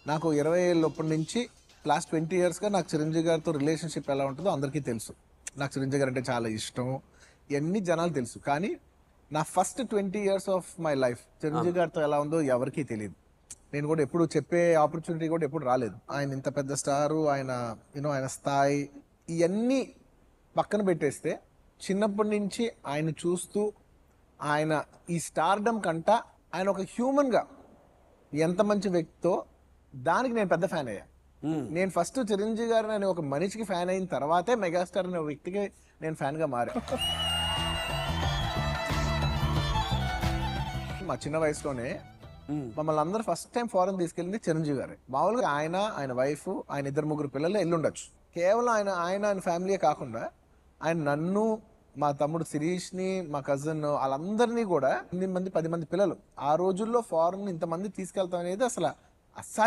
నాకు 20 ఏళ్ళప్పటి నుంచి లాస్ట్ 20 ఇయర్స్గా నాకు చిరంజీవి గారితో రిలేషన్షిప్ ఎలా ఉంటుందో అందరికీ తెలుసు. నాకు చిరంజీవి గారు అంటే చాలా ఇష్టం, ఇవన్నీ జనాలు తెలుసు. కానీ నా first 20 years of my life Chiranjeevi గారితో ఎలా ఉందో ఎవరికీ తెలియదు. నేను కూడా ఎప్పుడు చెప్పే ఆపర్చునిటీ కూడా ఎప్పుడు రాలేదు. ఆయన ఇంత పెద్ద స్టారు, ఆయన ఆయన స్థాయి ఇవన్నీ పక్కన పెట్టేస్తే చిన్నప్పటి నుంచి ఆయన చూస్తూ ఆయన ఈ స్టార్డమ్ కంట ఆయన ఒక హ్యూమన్గా ఎంత మంచి వ్యక్తితో దానికి నేను పెద్ద ఫ్యాన్ అయ్యా. నేను ఫస్ట్ చిరంజీవి గారిని అనే ఒక మనిషికి ఫ్యాన్ అయిన తర్వాతే మెగాస్టార్ అనే వ్యక్తికి నేను ఫ్యాన్గా మారా. మా చిన్న వయసులోనే మమ్మల్ని అందరూ ఫస్ట్ టైం ఫారెన్ తీసుకెళ్ళింది చిరంజీవి గారే. మామూలుగా ఆయన వైఫ్, ఆయన 2-3 పిల్లలు ఎల్లుండొచ్చు. కేవలం ఆయన ఫ్యామిలీయే కాకుండా ఆయన నన్ను, మా తమ్ముడు శిరీష్ని, మా కజిన్ వాళ్ళందరినీ కూడా 8 మంది 10 మంది పిల్లలు ఆ రోజుల్లో ఫారెన్ ఇంతమంది తీసుకెళ్తాం అనేది అసలు అసాధ్యం.